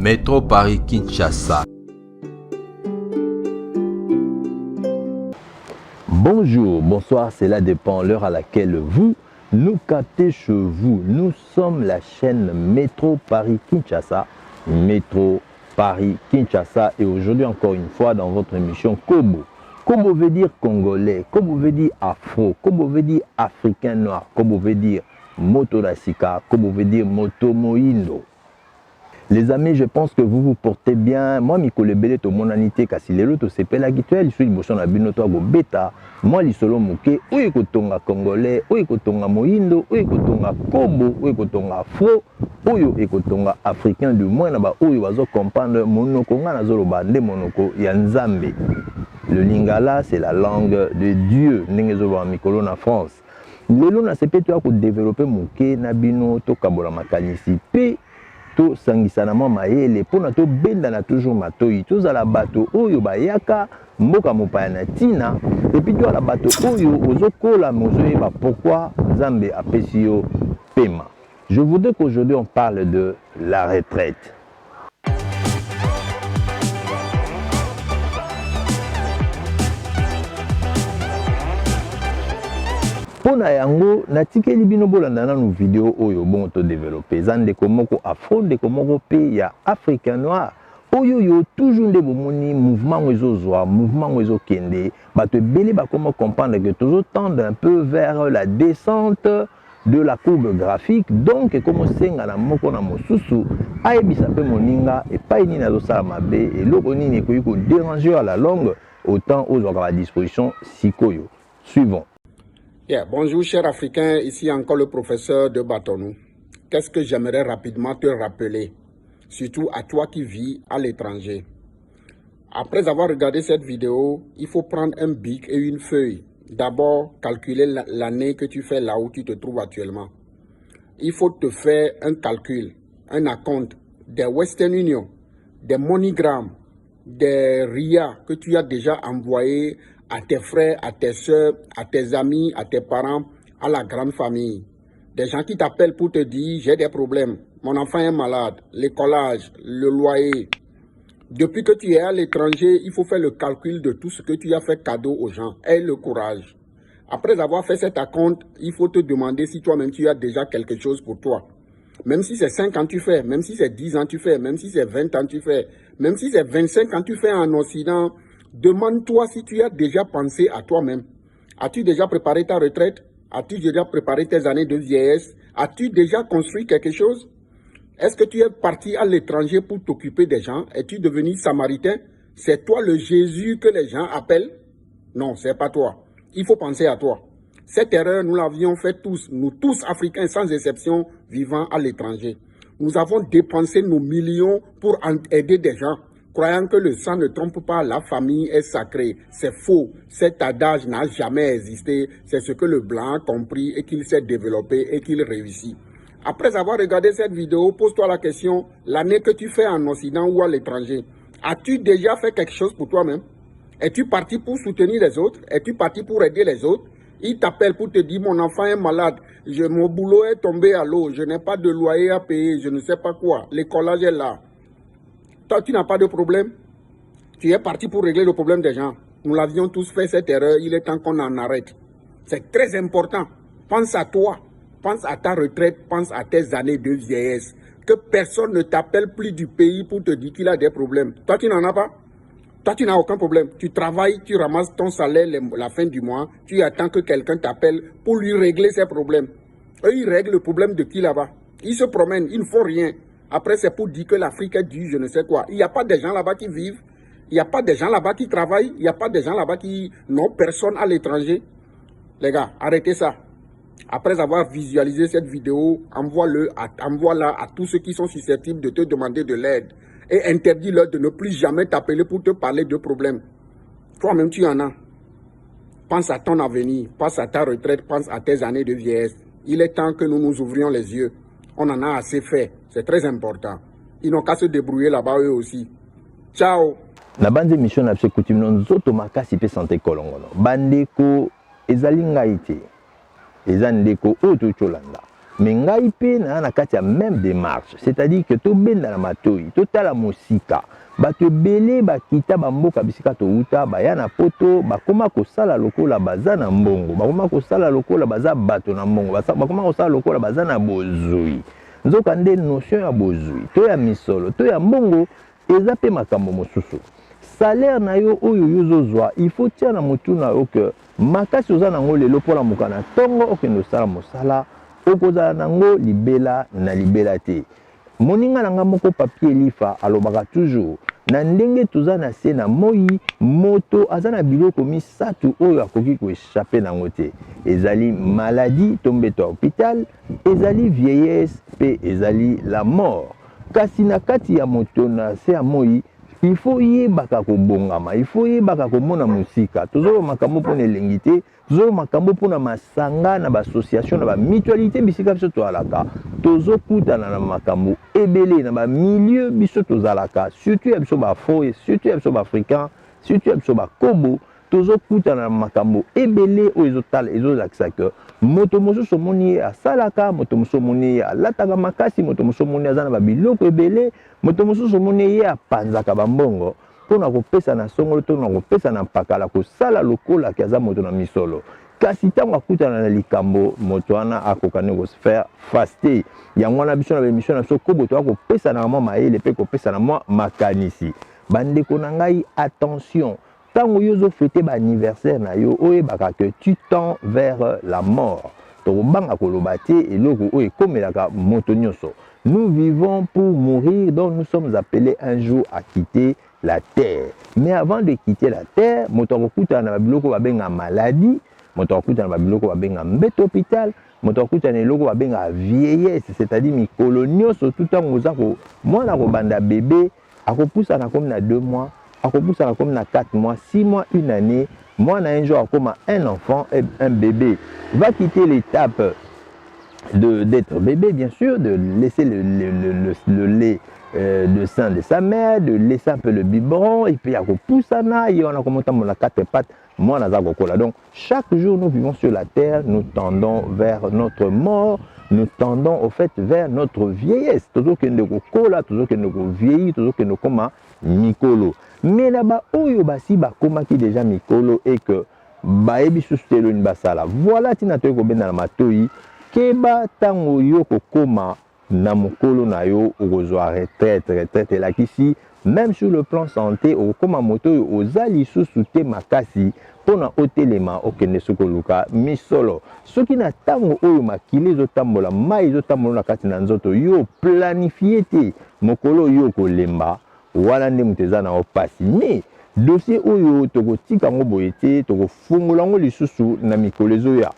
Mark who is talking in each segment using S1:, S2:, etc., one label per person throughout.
S1: Métro Paris-Kinshasa.
S2: Bonjour, bonsoir, cela dépend l'heure à laquelle vous nous captez chez vous. Nous sommes la chaîne Métro Paris-Kinshasa. Métro Paris-Kinshasa et aujourd'hui encore une fois dans votre émission Kobo. Kobo veut dire congolais, Kobo veut dire afro, Kobo veut dire africain noir, Kobo veut dire moto rasika, Kobo veut dire moto moindo. Les amis, je pense que vous vous portez bien. Moi, Mikole Bele, to mon anité, kasi lelo to sepe la gituel, je suis le bochon à binoto go beta. Moi, li solo mouke, oye kotonga congolais, oye kotonga moindo, oye kotonga kobo, oye kotonga afro, oye kotonga africain du moins, naba oye wazo comprendre monoko, nga nazolo bande monoko ya nzambe. Le lingala, c'est la langue de Dieu. N'engezolo en Mikolo na France. Lelo na sepe to ko développer mouke na bino to kabola makanisi pe. To sangisanama mayele pona to benda na toujours matoi to za la bato oyo bayaka mboka mopaya na tina et puis to la bato oyo ozokola mozoyeba pourquoi Nzambe apesi yo pema. Je voudrais qu'aujourd'hui on parle de la retraite. Pona yango natikeli bino bolanda na nu vidéo oyo bon to développer zande komoko afro de komoko pe ya africain noir oyo yo toujours nde bomoni mouvement ezozwa mouvement ezokende bato ebele bakoma comprendre que toujours tendre un peu vers la descente de la courbe graphique donc comme senga na moko na mosusu ayebisa pe moninga epai nini azosala mabe eloko nini ekoki ko déranger à la longue autant aux à la disposition sikoyo. Suivons.
S3: Yeah, bonjour chers Africains, ici encore le professeur de Batonou. Qu'est-ce que j'aimerais rapidement te rappeler, surtout à toi qui vis à l'étranger. Après avoir regardé cette vidéo, il faut prendre un bic et une feuille. D'abord, calculer l'année que tu fais là où tu te trouves actuellement. Il faut te faire un calcul, un acompte des Western Union, des MoneyGram, des RIA que tu as déjà envoyé à tes frères, à tes soeurs, à tes amis, à tes parents, à la grande famille. Des gens qui t'appellent pour te dire « j'ai des problèmes, mon enfant est malade, l'écolage, le loyer ». Depuis que tu es à l'étranger, il faut faire le calcul de tout ce que tu as fait cadeau aux gens. Aie le courage. Après avoir fait cet acompte, il faut te demander si toi-même tu as déjà quelque chose pour toi. Même si c'est 5 ans tu fais, même si c'est 10 ans tu fais, même si c'est 20 ans tu fais, même si c'est 25 ans tu fais en Occident, demande-toi si tu as déjà pensé à toi-même. As-tu déjà préparé ta retraite? As-tu déjà préparé tes années de vieillesse? As-tu déjà construit quelque chose? Est-ce que tu es parti à l'étranger pour t'occuper des gens? Es-tu devenu samaritain? C'est toi le Jésus que les gens appellent? Non, c'est pas toi. Il faut penser à toi. Cette erreur, nous l'avions fait tous, nous tous Africains sans exception vivant à l'étranger. Nous avons dépensé nos millions pour aider des gens, croyant que le sang ne trompe pas, la famille est sacrée. C'est faux. Cet adage n'a jamais existé. C'est ce que le blanc a compris et qu'il s'est développé et qu'il réussit. Après avoir regardé cette vidéo, pose-toi la question, l'année que tu fais en Occident ou à l'étranger, as-tu déjà fait quelque chose pour toi-même? Es-tu parti pour soutenir les autres? Es-tu parti pour aider les autres? Il t'appelle pour te dire, mon enfant est malade, mon boulot est tombé à l'eau, je n'ai pas de loyer à payer, je ne sais pas quoi, l'écolage est là. Toi, tu n'as pas de problème. Tu es parti pour régler le problème des gens. Nous l'avions tous fait cette erreur. Il est temps qu'on en arrête. C'est très important. Pense à toi. Pense à ta retraite. Pense à tes années de vieillesse. Que personne ne t'appelle plus du pays pour te dire qu'il a des problèmes. Toi, tu n'en as pas. Toi, tu n'as aucun problème. Tu travailles, tu ramasses ton salaire la fin du mois. Tu attends que quelqu'un t'appelle pour lui régler ses problèmes. Eux, ils règlent le problème de qui là-bas? Ils se promènent. Ils ne font rien. Après, c'est pour dire que l'Afrique est due, je ne sais quoi. Il n'y a pas de gens là-bas qui vivent. Il n'y a pas de gens là-bas qui travaillent. Il n'y a pas de gens là-bas qui n'ont personne à l'étranger. Les gars, arrêtez ça. Après avoir visualisé cette vidéo, envoie-la à tous ceux qui sont susceptibles de te demander de l'aide. Et interdis-leur de ne plus jamais t'appeler pour te parler de problèmes. Toi-même, tu en as. Pense à ton avenir. Pense à ta retraite. Pense à tes années de vieillesse. Il est temps que nous nous ouvrions les yeux. On en a assez fait. C'est très important. Ils n'ont qu'à se débrouiller là-bas eux aussi. Ciao.
S2: Na bande mission na coutume non zoto makasi pe santé kolongono. Bandeko ezali ngaite. Ezandeko oto cholanda. mais ngai pe na kati ya même démarche, c'est-à-dire que to benda na matoi to tala musika bato belé bakita bamboka bisika to uta baya na poto bakoma kosala lokola baza na mbongo, bakoma kosala lokola baza bato na mbongo, bakoma kosala lokola baza na bozui. Nzoka nde notion ya bozui to ya misolo to ya mbongo eza pe makambo mosusu. Salaire na yo oyo yozozwa il faut tia na motu na yo que makasi oza nango lelo pola mokana tongo okende osala mosala okozala nango libela na libela te. Moninga nanga moko papier lifa alobaka toujours na ndenge toza na se na moi moto aza na biloko misatu oyo akoki koéchappe nango te. Ezali maladie tombeto hôpital, ezali vieillesse pe ezali la mort. Kasi na kati ya moto na se ya moi il faut yebaka kobongama, il faut yebaka komona musika. Tozo makambo pona elengi te, tozo makambo pona masanga na ba association na ba mutualité bisika biso to alaka. Tozo kutana na makambo ebele na ba milieu biso to zalaka, surtout ya biso ba foye, surtout ya biso ba africain, surtout ya biso ba kobo. Tozo kutana na makambo ebele o ezotala ezolakisa que moto mosusu moni asalaka, moto mosusu moni alataka makasi, moto mosusu moni azana ba biloko ebele, moto mosusu moni ye apanzaka bambongo pona kopesa na songolo to na kopesa na pakala kosala lokola ki aza moto na misolo. Kasi ntango akutana na likambo moto wana akokani kosfaire faste yango wana biso na bemission na biso kobo to akopesa na mwa mayele pe kopesa na mwa makanisi. Bandeko na ngai attention, tango yozo fêter ba anniversaire na yo oyebaka que tu tends vers la mort. Tokobanga koloba te eloko oyo ekomelaka moto nyonso. Nous vivons pour mourir, donc nous sommes appelés un jour à quitter la terre. Mais avant de quitter la terre, moto akokutana na biloko babenga maladie, moto akokutana na biloko babenga mbete hôpital, moto akokutana na eloko babenga vieillesse, c'est-à-dire mikolo nyonso tout tango oza ko mwana kobanda bébé akopusana comme na 2 mois, akopusana comme na 4 mois, 6 mois, 1 année, moi un jour comme un enfant, un bébé va quitter l'étape d'être bébé, bien sûr, de laisser le lait de sein de sa mère, de laisser un peu le biberon, et puis il y a poussana, et on a commencé à 4 pattes, moi on donc chaque jour nous vivons sur la terre, nous tendons vers notre mort, nous tendons au fait vers notre vieillesse. Toujours que nous cola, toujours que nous vieillis, toujours que nous comme mikolo. Mais là-bas, oyo basi ba koma qui déjà mikolo et que ba ebi sustelo ni basala. Voilà tina to ko benda na matoi keba tango yo ko koma na mokolo na yo okozwa retraite là ici même sur le plan santé au koma moto ozali susuté makasi pona otelema okende sokoluka misolo soki na tango oyo makili zotambola mai zotambola na kati na nzoto yo planifié te mokolo yo kolemba wala nde muteza na opasi mais dossier oyo tokotika ngo boye te tokofungola ngo lisusu na mikolo ezoya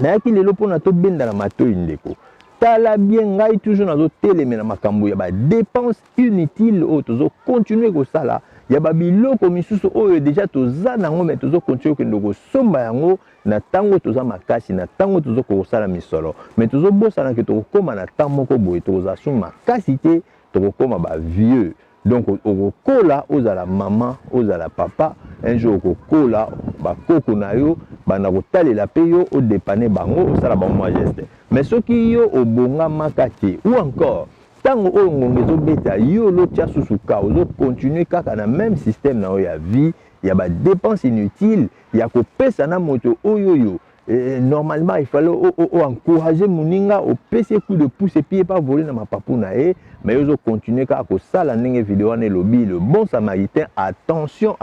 S2: nayaki lelo mpona tobenda na matoi ndeko tala bien ngai toujours nazotelemela makambo ya badepense inutile oyo tozokontinue kosala ya babiloko misusu oyo deja toza nango me tozokontinue kokende kosomba yango na ntango toza makasi na ntango tozokosala misolo me tozobosana ke tokokóma na ntango moko boye tokozala so makasi te tokokóma bavieux. Donc okokola ozala maman ozala papa un jour okokola bakoko na yo bana kotalela pe yo odépane bango osala bango geste mais soki yo obonga makati ou encore tango oyo ngonga ezobeta yo lotia susuka ozokontinue kaka na même système na yo ya vie ya badépense inutile ya kopesa na moto oyo yo normalement il fallait encourager moninga opesi coup de pouce et puis pas voler na mapapu na e mais ils ont continué à kosala ndenge vidéo na lobby le bon samaritain attention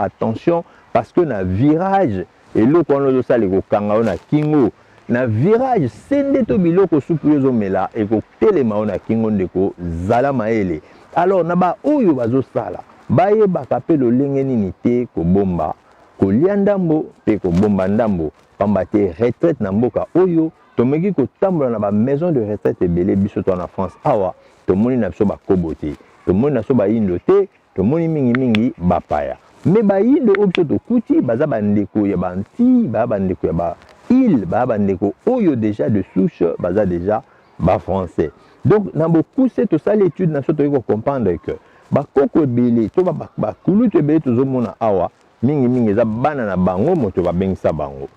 S2: parce que na virage et lo kono zo sala ko kanga na kingo na virage sende to biloko supu yo mela et ko telema na kingo ndeko zala maele alors na ba oyo bazo sala baye bakape lo lenge nini te ko bomba ko liandambo pe ko bomba ndambo pambate retraite na mboka oyo tomeki kotambola na ba maison de retraite ebele biso to na France awa tomoni na biso bakobo te tomoni na biso bayindo te tomoni mingi bapaya mais bayindo oyo biso tokuti baza bandeko ya banti baya bandeko ya baile baya bandeko oyo déjà de souche baza déjà bafrançais donc na bokuse tosala étude na biso toyei kocomprendre que bakoko ebele to bakulutu ebele tozomona awa mingi eza bana na bango moto babengisa bango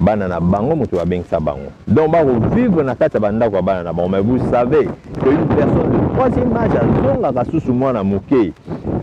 S2: bana na bango moto babengisa bango. Donc vivre na kati ya bandako ya bana na bango. Mais vous savez qu'une personne de troisième âge azongaka susu mwana moke.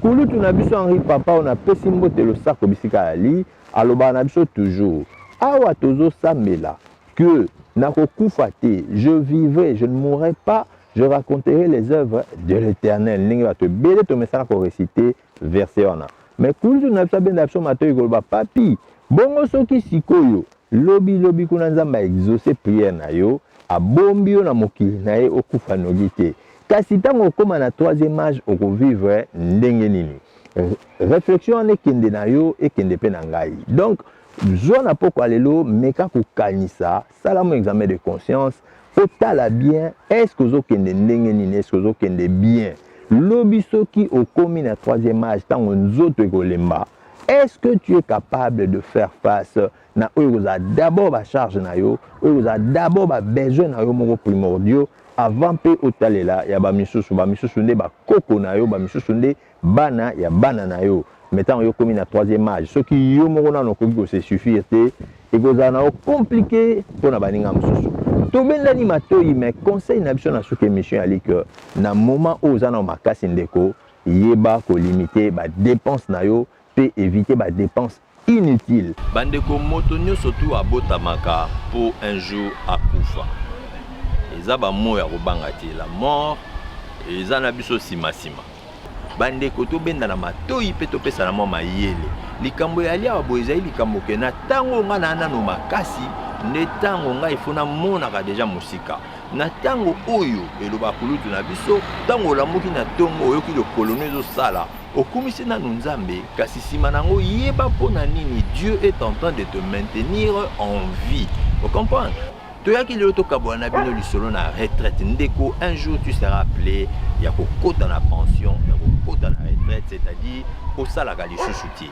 S2: Kulutu na biso Henri Papa on a pesi mbote le sac bisika ali aloba na biso toujours awa tozo samela que nakokufa te, je vivrai, je ne mourrai pas, je raconterai les œuvres de l'Éternel. Ningi va te bele to mesana ko réciter verset wana. Mais kulutu na biso benda biso matoyi koloba papi bongo soki sikoyo lobi kuna nzamba exaucer prière na yo abombi yo na mokili na ye okufa nogi te. Kasi ntango okoma na troisième âge okovivre ndenge nini. Réflexion ekende na yo ekende pe na ngai. Donc zwa na poko alelo meka kokanisa sala mo examen de conscience otala bien est-ce que ozokende ndenge nini, est-ce que ozokende bien. Lobi soki okomi na troisième âge ntango nzoto ekolemba, est-ce que tu es capable de faire face na oyo d'abord ba charge na yo, oyo d'abord ba besoin na yo moko primordiaux avant pe otalela ya ba misusu nde ba koko na yo, ba misusu nde bana ya bana na yo. Mettons yo komi na troisième âge, ce qui yo moko na nokoki ko se suffire te et ko za na compliqué pour na baninga misusu. To bendani matoyi mais conseil na biso na soki émission ali que na moment où za na makasi ndeko yeba ko limiter ba dépense na yo pe éviter ba dépense inutile.
S4: Bandeko moto nyonso tu abotamaka pour un jour akufa. Eza ba mo ya kobanga te la mort eza na biso sima. Bandeko to benda na matoyi pe to pesa na mwa mayele. Likambo ya lia babo ezali likambo ke na tango nga na nano makasi nde tango nga ifuna monaka deja musika. Na tango oyo eloba kulutu na biso tango olamuki na tongo oyoki le colonnezo sala okumisi na nzambe kasi sima nango yeba pona nini Dieu est en train de te maintenir en vie. Vous comprenez? Toyaki lelo tokabwa na bino lisolo na retraite ndeko un jour tu seras appelé ya kokota na pension ya kokota na retraite, c'est-à-dire osalaka lisusu te.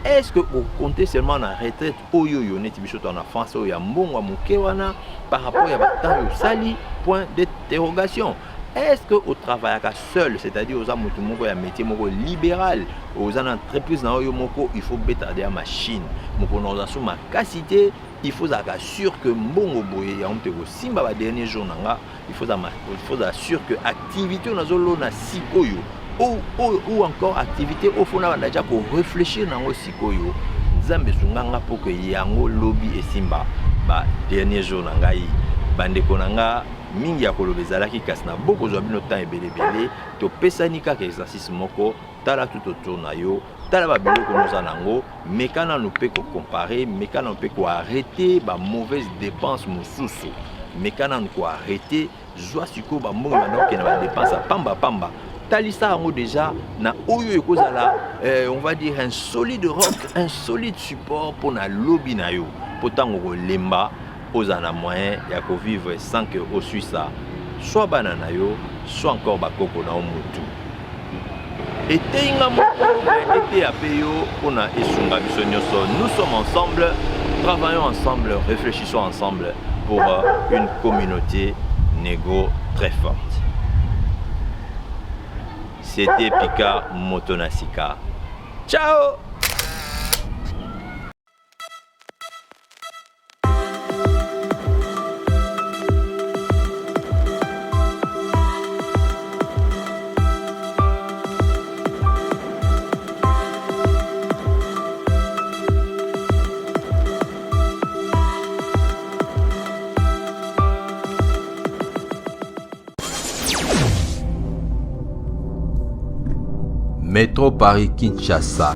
S4: Est-ce que vous comptez seulement na retraite oyo yo neti biso to na France oyo ya mbongo moke wana par rapport ya batango sali? Point d'interrogation. Est-ce que au travail seul, c'est-à-dire aux amoutous ya métier moko libéral, aux entreprises na oyo moko il faut bétarder la machine. Moko na so makasité, il faut assurer que mbongo boye ya omte ko simba ba dernier jour nanga, il faut assurer que activité na zolo na sikoyo ou encore activité au fond na déjà pour réfléchir na sikoyo. Nzambe sunganga pour que yango lobby et simba ba dernier jour nanga yi bandeko nanga mingi ya koloba ezalaki kasi na boko zwa bino temps ebelebele topesani kaka exercice moko tala tout autour na yo tala babiloko noza nango mekana no pe ko comparer mekana no pe ko arrêter ba mauvaise dépense mosusu mekana no ko arrêter zwa siko ba mbongo na na ba dépense pamba talisa yango déjà na oyo ekozala on va dire un solide rock, un solide support pour na lobby na yo potango ko lemba osana moyen ya ko vivre sans que au Suisse soit banana yo soit encore bakoko na omutu etenga moko ete apeyo ona esunga biso nyonso. Nous sommes ensemble, travaillons ensemble, réfléchissons ensemble pour une communauté négo très forte. C'était Pika Motonasika. Ciao.
S1: Métro Paris Kinshasa.